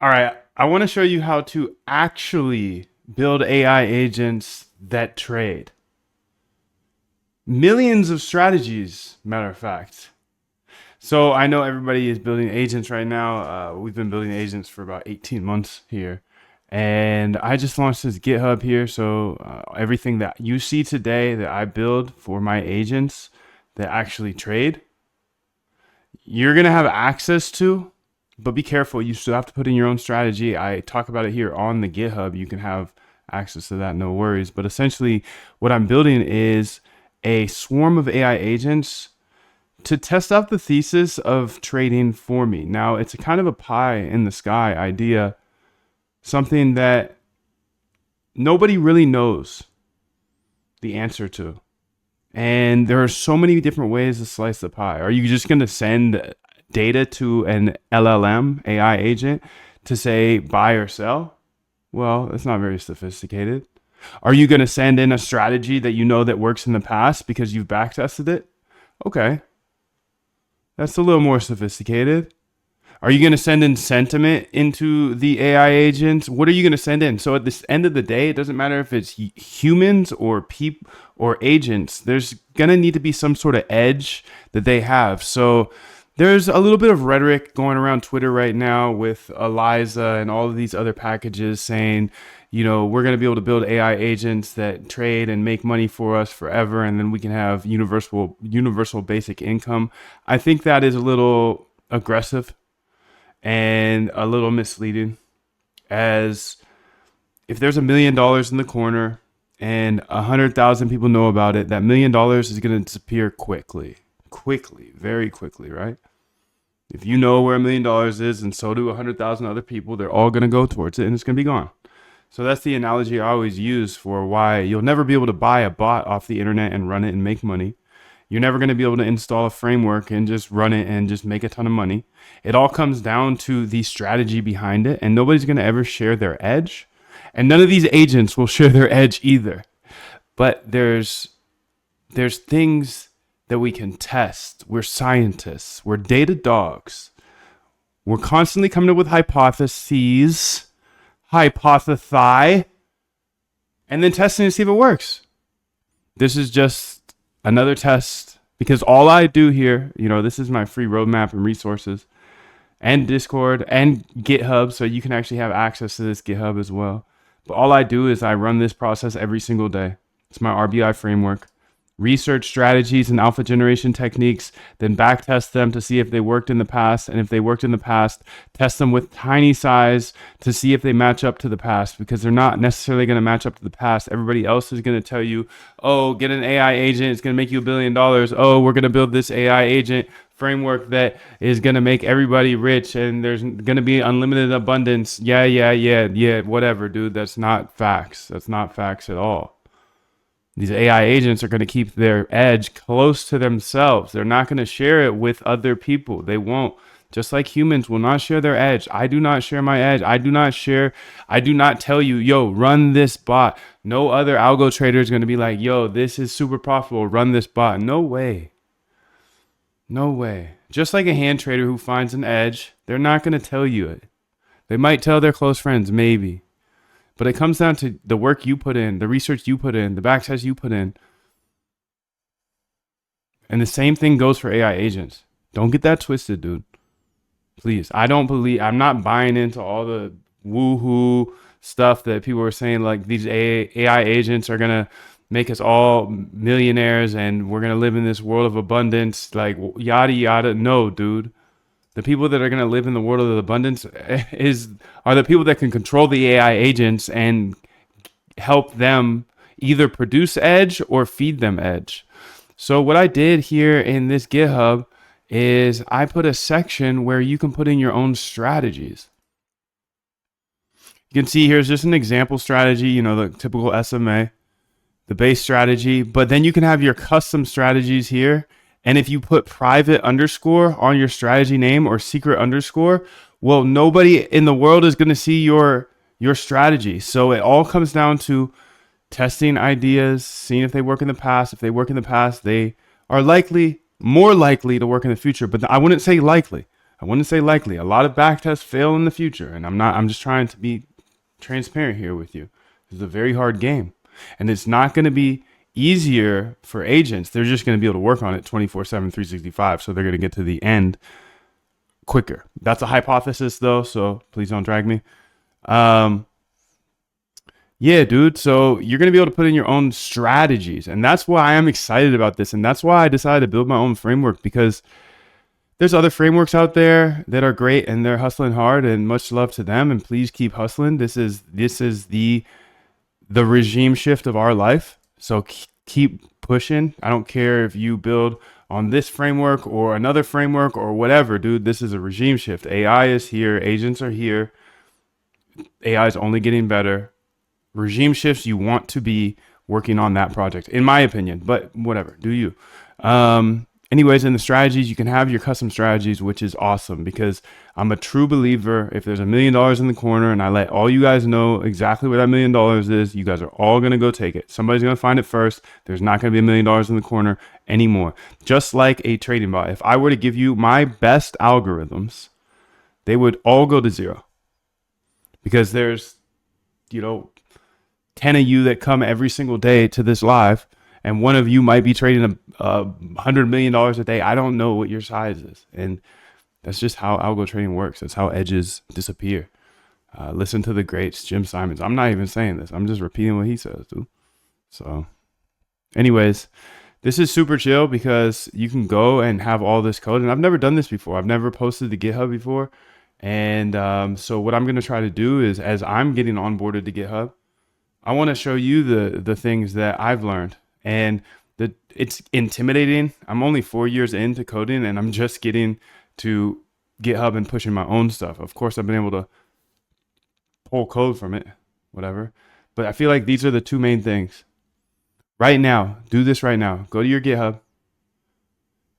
All right, I want to show you how to actually build AI agents that trade. Millions of strategies, matter of fact. So I know everybody is building agents right now. We've been building agents for about 18 months here. And I just launched this GitHub here. So everything that you see today that I build for my agents that actually trade, you're going to have access to. But be careful, you still have to put in your own strategy. I talk about it here on the GitHub. You can have access to that, no worries. But essentially, what I'm building is a swarm of AI agents to test out the thesis of trading for me. Now, it's a kind of a pie in the sky idea, something that nobody really knows the answer to. And there are so many different ways to slice the pie. Are you just going to send data to an LLM AI agent to say buy or sell? Well, that's not very sophisticated. Are you going to send in a strategy that you know that works in the past because you've backtested it? Okay, that's a little more sophisticated. Are you going to send in sentiment into the AI agents? What are you going to send in? So at the end of the day, it doesn't matter if it's humans or people or agents. There's going to need to be some sort of edge that they have. So there's a little bit of rhetoric going around Twitter right now with Eliza and all of these other packages saying, you know, we're going to be able to build AI agents that trade and make money for us forever, and then we can have universal basic income. I think that is a little aggressive and a little misleading, as if there's $1 million in the corner and 100,000 people know about it, that $1 million is going to disappear quickly, very quickly, right? If you know where $1 million is, and so do 100,000 other people, they're all going to go towards it, and it's going to be gone. So that's the analogy I always use for why you'll never be able to buy a bot off the internet and run it and make money. You're never going to be able to install a framework and just run it and just make a ton of money. It all comes down to the strategy behind it, and nobody's going to ever share their edge. And none of these agents will share their edge either. But there's things that we can test. We're scientists. We're data dogs. We're constantly coming up with hypotheses, hypothesi, and then testing to see if it works. This is just another test, because all I do here, you know, this is my free roadmap and resources and Discord and GitHub, so you can actually have access to this GitHub as well. But all I do is I run this process every single day. It's my RBI framework. Research strategies and alpha generation techniques, then backtest them to see if they worked in the past. And if they worked in the past, test them with tiny size to see if they match up to the past, because they're not necessarily going to match up to the past. Everybody else is going to tell you, oh, get an AI agent. It's going to make you $1 billion. Oh, we're going to build this AI agent framework that is going to make everybody rich and there's going to be unlimited abundance. Yeah, whatever, dude. That's not facts. That's not facts at all. These AI agents are going to keep their edge close to themselves. They're not going to share it with other people. They won't. Just like humans will not share their edge. I do not share my edge. I do not tell you, yo, run this bot. No other algo trader is going to be like, yo, this is super profitable. Run this bot. No way. No way. Just like a hand trader who finds an edge, they're not going to tell you it. They might tell their close friends, maybe. But it comes down to the work you put in, the research you put in, the backtest you put in. And the same thing goes for AI agents. Don't get that twisted, dude. Please. I'm not buying into all the woohoo stuff that people are saying, like these AI agents are going to make us all millionaires and we're going to live in this world of abundance, like yada, yada. No, dude. The people that are going to live in the world of abundance are the people that can control the AI agents and help them either produce edge or feed them edge. So what I did here in this GitHub is I put a section where you can put in your own strategies. You can see here's just an example strategy, you know, the typical SMA, the base strategy, but then you can have your custom strategies here. And if you put private underscore on your strategy name or secret underscore, well, nobody in the world is going to see your strategy. So it all comes down to testing ideas, seeing if they work in the past. If they work in the past, they are more likely to work in the future. But I wouldn't say likely. I wouldn't say likely. A lot of back tests fail in the future, and I'm just trying to be transparent here with you. This is a very hard game, and it's not going to be easier for agents. They're just going to be able to work on it 24/7, 365. So they're going to get to the end quicker. That's a hypothesis, though, so please don't drag me. Yeah, dude. So you're going to be able to put in your own strategies. And that's why I am excited about this. And that's why I decided to build my own framework, because there's other frameworks out there that are great and they're hustling hard, and much love to them. And please keep hustling. This is the regime shift of our life. So keep pushing. I don't care if you build on this framework or another framework or whatever, dude. This is a regime shift. AI is here. Agents are here. AI is only getting better. Regime shifts, you want to be working on that project, in my opinion, but whatever, do you. Anyways, in the strategies, you can have your custom strategies, which is awesome, because I'm a true believer. If there's $1 million in the corner and I let all you guys know exactly what that $1 million is, you guys are all going to go take it. Somebody's going to find it first. There's not going to be $1 million in the corner anymore. Just like a trading bot. If I were to give you my best algorithms, they would all go to zero, because there's, 10 of you that come every single day to this live, and one of you might be trading $100 million a day. I don't know what your size is. And that's just how algo trading works. That's how edges disappear. Listen to the greats, Jim Simons. I'm not even saying this. I'm just repeating what he says, dude. So anyways, this is super chill because you can go and have all this code. And I've never done this before. I've never posted to GitHub before. And so what I'm going to try to do is, as I'm getting onboarded to GitHub, I want to show you the things that I've learned. And it's intimidating. I'm only 4 years into coding, and I'm just getting to GitHub and pushing my own stuff. Of course, I've been able to pull code from it, whatever. But I feel like these are the two main things. Right now, do this right now. Go to your GitHub.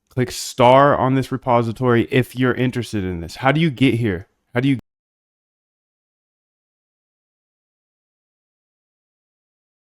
Click star on this repository if you're interested in this. How do you get here? How do you